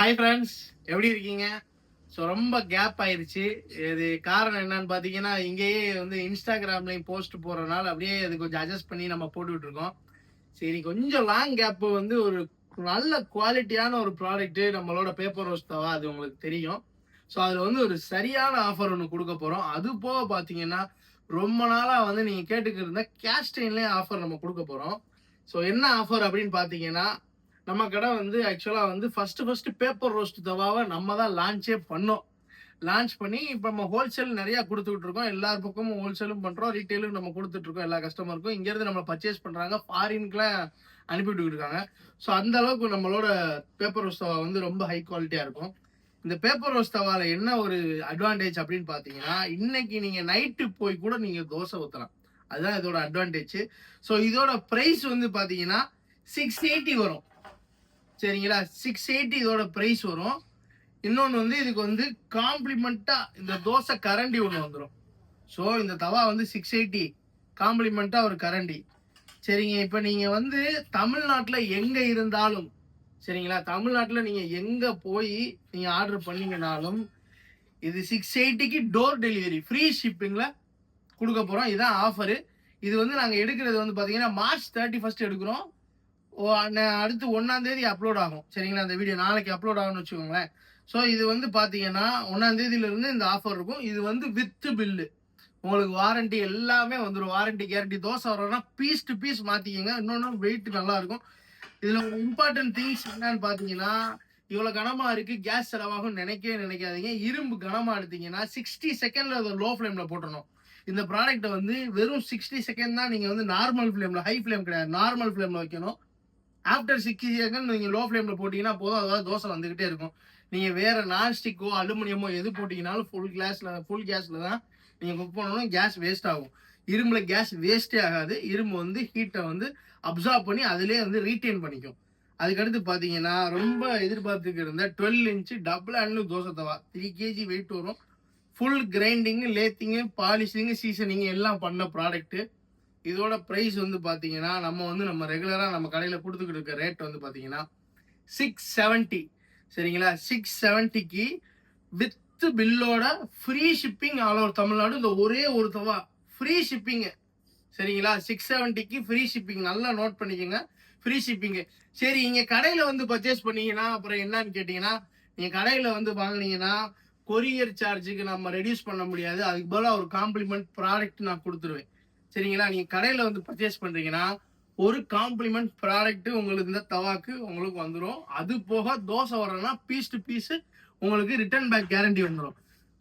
Hi friends, எப்படி இருக்கீங்க? So ரொம்ப கேப் ஆயிருச்சு. இது காரணம் என்னன்னு பார்த்தீங்கன்னா, இங்கேயே வந்து இன்ஸ்டாகிராம்லையும் போஸ்ட் போடுறனால அப்படியே அது கொஞ்சம் அட்ஜஸ்ட் பண்ணி நம்ம போட்டுக்கிட்டு இருக்கோம். சரி, கொஞ்சம் லாங் கேப் வந்து ஒரு நல்ல குவாலிட்டியான ஒரு ப்ராடக்ட் நம்மளோட பேப்பர் ரோஸ் தவா, அது உங்களுக்கு தெரியும். ஸோ அதில் வந்து ஒரு சரியான ஆஃபர் ஒன்று கொடுக்க போகிறோம். அது போக பார்த்தீங்கன்னா, ரொம்ப நாளாக வந்து நீங்கள் கேட்டுக்கிட்டு இருந்த கேஸ்டைன்லேயே ஆஃபர் நம்ம கொடுக்க போகிறோம். ஸோ என்ன ஆஃபர் அப்படின்னு பார்த்தீங்கன்னா, நம்ம கடை வந்து ஆக்சுவலாக வந்து ஃபர்ஸ்ட் பேப்பர் ரோஸ்ட் தவாவை நம்ம தான் லான்ச்சே பண்ணோம். லான்ச் பண்ணி இப்போ நம்ம ஹோல்சேல் நிறையா கொடுத்துக்கிட்டு இருக்கோம். எல்லா பக்கமும் ஹோல்சேலும் பண்ணுறோம், ரீட்டைலும் நம்ம கொடுத்துட்ருக்கோம் எல்லா கஸ்டமருக்கும். இங்கேருந்து நம்ம பர்ச்சேஸ் பண்ணுறாங்க, ஃபாரின்க்குலாம் அனுப்பிவிட்டு இருக்காங்க. ஸோ அந்த அளவுக்கு நம்மளோட பேப்பர் ரோஸ் தவா வந்து ரொம்ப ஹை குவாலிட்டியாக இருக்கும். இந்த பேப்பர் ரோஸ் தவாவில் என்ன ஒரு அட்வான்டேஜ் அப்படின்னு பார்த்தீங்கன்னா, இன்னைக்கு நீங்கள் நைட்டு போய் கூட நீங்கள் தோசை ஊற்றலாம். அதுதான் இதோட அட்வான்டேஜ். ஸோ இதோட ப்ரைஸ் வந்து பார்த்தீங்கன்னா 680 வரும். சரிங்களா? 680 இதோட ப்ரைஸ் வரும். இன்னொன்று வந்து இதுக்கு வந்து காம்ப்ளிமெண்ட்டாக இந்த தோசை கரண்டி ஒன்று வந்துடும். ஸோ இந்த தவா வந்து 680 காம்ப்ளிமெண்ட்டாக ஒரு கரண்டி. சரிங்க, இப்போ நீங்கள் வந்து தமிழ்நாட்டில் எங்கே இருந்தாலும், சரிங்களா, தமிழ்நாட்டில் நீங்கள் எங்கே போய் நீங்கள் ஆர்டர் பண்ணீங்கனாலும் இது 680க்கு டோர் டெலிவரி ஃப்ரீ ஷிப்பிங்கில் கொடுக்க போகிறோம். இதுதான் ஆஃபரு. இது வந்து நாங்கள் எடுக்கிறது வந்து பார்த்தீங்கன்னா March 31 எடுக்கிறோம். அடுத்து 1ஆம் தேதி அப்லோட் ஆகும். சரிங்களா? அந்த வீடியோ நாளைக்கு அப்லோட் ஆகும்னு வச்சுக்கோங்களேன். ஸோ இது வந்து பார்த்தீங்கன்னா 1ஆம் தேதியிலிருந்து இந்த ஆஃபர் இருக்கும். இது வந்து வித் பில்லு, உங்களுக்கு வாரண்டி எல்லாமே வந்துடும். Warranty guarantee. தோசை வரணும்னா பீஸ் டு பீஸ் மாற்றிக்கிங்க. இன்னொன்று வெயிட் நல்லா இருக்கும். இதில் ஒரு இம்பார்ட்டன்ட் திங்ஸ் என்னன்னு பார்த்தீங்கன்னா, இவ்வளோ கனமாக இருக்குது, கேஸ் செலவாகும் நினைக்கவே நினைக்காதீங்க. இரும்பு கனமாக எடுத்தீங்கன்னா 60 செகண்டில் அதை லோ ஃப்ளேமில் போட்டணும். இந்த ப்ராடக்ட்டை வந்து வெறும் 60 செகண்ட் தான் நீங்கள் வந்து நார்மல் ஃப்ளேமில், ஹை ஃப்ளேம் கிடையாது, நார்மல் ஃப்ளேமில் வைக்கணும். ஆஃப்டர் 60 செகண்ட் நீங்கள் லோ ஃப்ளேமில் போட்டிங்கன்னா போதும், அதாவது தோசை வந்துக்கிட்டே இருக்கும். நீங்கள் வேறு நான்ஸ்டிக்கோ அலுமினியமோ எது போட்டிங்கனாலும் ஃபுல் கேஸில் தான் நீங்கள் குக் பண்ணணும். கேஸ் வேஸ்ட் ஆகும். இரும்பில் கேஸ் வேஸ்ட்டே ஆகாது. இரும்பு வந்து ஹீட்டை வந்து அப்சார்ப் பண்ணி அதிலே வந்து ரீட்டைன் பண்ணிக்கும். அதுக்கடுத்து பார்த்தீங்கன்னா, ரொம்ப எதிர்பார்த்துக்கு இருந்த 12 இன்ச்சு டபுள் ஹேண்ட்லு தோசை தவா, 3 kg வெயிட் வரும். ஃபுல் கிரைண்டிங்கு, லேத்திங்கு, பாலிஷிங்கு, சீசனிங்கு எல்லாம் பண்ண ப்ராடக்ட்டு. இதோட ப்ரைஸ் வந்து பார்த்தீங்கன்னா, நம்ம ரெகுலராக நம்ம கடையில் கொடுத்துக்கிட்டு இருக்க ரேட் வந்து பார்த்தீங்கன்னா 670. சரிங்களா? 670க்கு வித் பில்லோட free shipping all over Tamil Nadu. இந்த ஒரே ஒரு தவா ஃப்ரீ ஷிப்பிங்கு. சரிங்களா? 670க்கு ஃப்ரீ ஷிப்பிங். நல்லா நோட் பண்ணிக்கோங்க, ஃப்ரீ ஷிப்பிங்கு. சரி, இங்கே கடையில் வந்து பர்ச்சேஸ் பண்ணீங்கன்னா அப்புறம் என்னன்னு கேட்டிங்கன்னா, நீங்கள் கடையில் வந்து வாங்கினீங்கன்னா கொரியர் சார்ஜுக்கு நம்ம ரெடியூஸ் பண்ண முடியாது. அதுக்கு பதிலாக ஒரு காம்ப்ளிமெண்ட் ப்ராடக்ட் நான் கொடுத்துருவேன். சரிங்களா? நீங்கள் கடையில் வந்து பர்ச்சேஸ் பண்ணுறீங்கன்னா ஒரு காம்ப்ளிமெண்ட் ப்ராடக்ட் உங்களுக்கு இந்த தவாக்கு உங்களுக்கு வந்துடும். அது போக தோசை வரணும்னா பீஸ் டு பீஸு உங்களுக்கு ரிட்டர்ன் பேக் கேரண்டி வந்துடும்.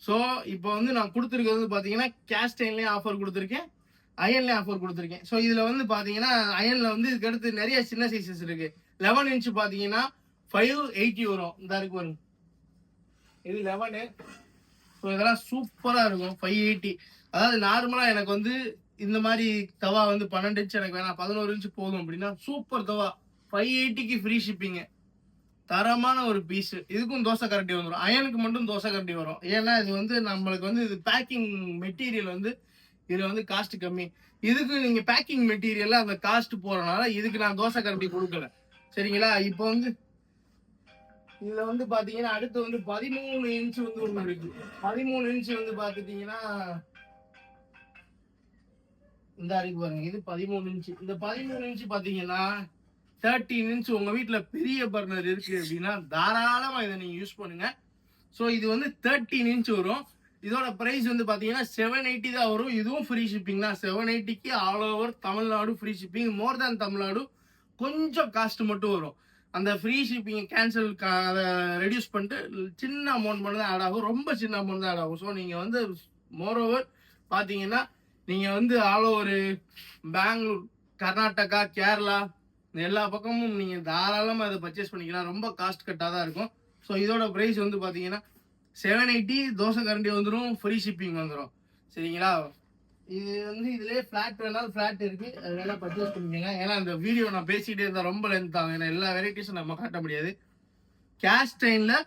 ஸோ இப்போ வந்து நான் கொடுத்துருக்கிறது பார்த்தீங்கன்னா கேஸ்டைன்லேயும் ஆஃபர் கொடுத்துருக்கேன், அயன்லேயும் ஆஃபர் கொடுத்துருக்கேன். ஸோ இதில் வந்து பார்த்தீங்கன்னா அயனில் வந்து இதுக்கு அடுத்து நிறைய சின்ன சைஸஸ் இருக்குது. 11 இன்ச்சு பார்த்தீங்கன்னா 580 வரும். இந்த இருக்கு வரும், இது 11. ஸோ இதெல்லாம் சூப்பராக இருக்கும். 580. அதாவது நார்மலாக எனக்கு வந்து இந்த மாதிரி தவா வந்து 12 இன்ச்சு எனக்கு வேணாம், 11 இன்ச்சு போதும் அப்படின்னா சூப்பர் தவா 580க்கு ஃப்ரீ ஷிப்பிங்கு. தரமான ஒரு பீஸ். இதுக்கும் தோசை கரண்டி வந்துடும். அயனுக்கு மட்டும் தோசை கரண்டி வரும். ஏன்னா இது வந்து நம்மளுக்கு வந்து இது பேக்கிங் மெட்டீரியல் வந்து இதில் வந்து காஸ்ட் கம்மி. இதுக்கு நீங்கள் பேக்கிங் மெட்டீரியலில் அந்த காஸ்ட் போகிறனால இதுக்கு நான் தோசை கரண்டி கொடுக்கல. சரிங்களா? இப்போ வந்து இதில் வந்து பார்த்தீங்கன்னா அடுத்து வந்து 13 இன்ச்சு வந்து ஒன்று இருக்கு. 13 இன்ச்சு வந்து பார்த்துட்டிங்கன்னா இந்த அறிவு பாருங்க, இது 13 இன்ச்சு. இந்த 13 இன்ச்சு பார்த்தீங்கன்னா 13 இன்ச்சு. உங்கள் வீட்டில் பெரிய பர்னர் இருக்குது அப்படின்னா தாராளமாக இதை நீங்கள் யூஸ் பண்ணுங்கள். ஸோ இது வந்து 13 இன்ச்சு வரும். இதோட ப்ரைஸ் வந்து பார்த்தீங்கன்னா 780 தான் வரும். இதுவும் ஃப்ரீ ஷிப்பிங் தான். 780க்கு all over Tamil Nadu free shipping. More than Tamil Nadu கொஞ்சம் காஸ்ட் மட்டும் வரும். அந்த ஃப்ரீ ஷிப்பிங்கை கேன்சல் அதை ரெடியூஸ் பண்ணிட்டு சின்ன அமௌண்ட் மட்டும் தான் ஆட் ஆகும். ரொம்ப சின்ன அமௌண்ட் தான் ஆட் ஆகும். ஸோ நீங்கள் வந்து மோர் ஓவர் பார்த்தீங்கன்னா நீங்கள் வந்து ஆல் ஓவர் பெங்களூர், கர்நாடகா, கேரளா எல்லா பக்கமும் நீங்கள் தாராளமாக அதை பர்ச்சேஸ் பண்ணிக்கலாம். ரொம்ப காஸ்ட் கட்டாக தான் இருக்கும். ஸோ இதோட ப்ரைஸ் வந்து பார்த்தீங்கன்னா 780. தோசை கரண்டி வந்துடும், ஃப்ரீ ஷிப்பிங் வந்துடும். சரிங்களா? இது வந்து இதுலேயே ஃப்ளாட் வேணாலும் ஃப்ளாட் இருக்குது, அது வேணால் பர்ச்சேஸ் பண்ணிக்கோங்க. ஏன்னா இந்த வீடியோ நான் பேசிக்கிட்டே இருந்தால் ரொம்ப லென்த் ஆகும். ஏன்னா எல்லா வெரைட்டிஸும் நம்ம காட்ட முடியாது. கேஸ்டைனில்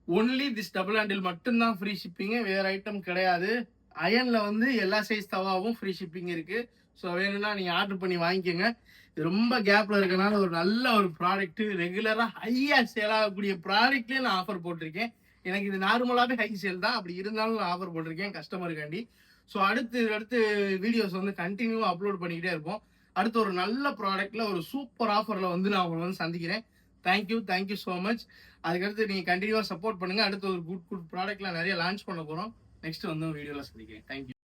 ஒன்லி திஸ் டபுள் ஹேண்டில் மட்டும்தான் ஃப்ரீ ஷிப்பிங்கு, வேறு ஐட்டம் கிடையாது. அயனில் வந்து எல்லா சைஸ் தவாவும் ஃப்ரீ ஷிப்பிங் இருக்குது. ஸோ வேணும்னா நீங்கள் ஆர்டர் பண்ணி வாங்கிக்கோங்க. ரொம்ப கேப்ல இருக்கனால ஒரு நல்ல ஒரு ப்ராடக்ட் ரெகுலரா ஹையா சேல் ஆகக்கூடிய ப்ராடக்ட்லயே நான் ஆஃபர் போட்டிருக்கேன். எனக்கு இது நார்மலாவே ஹை சேல் தான், அப்படி இருந்தாலும் நான் ஆஃபர் போட்டிருக்கேன் கஸ்டமருக்காண்டி. ஸோ அடுத்து வீடியோஸ் வந்து கண்டினியூவா அப்லோட் பண்ணிக்கிட்டே இருப்போம். அடுத்து ஒரு நல்ல ப்ராடக்ட்ல ஒரு சூப்பர் ஆஃபர்ல வந்து நான் உங்களை வந்து சந்திக்கிறேன். Thank you so much. அதுக்கடுத்து நீங்க கண்டினியூவா சப்போர்ட் பண்ணுங்க. அடுத்து ஒரு குட் ப்ராடக்ட்ல நிறைய லான்ச் பண்ண போறோம். நெக்ஸ்ட் வந்து வீடியோல சந்திக்கிறேன். தேங்க்யூ.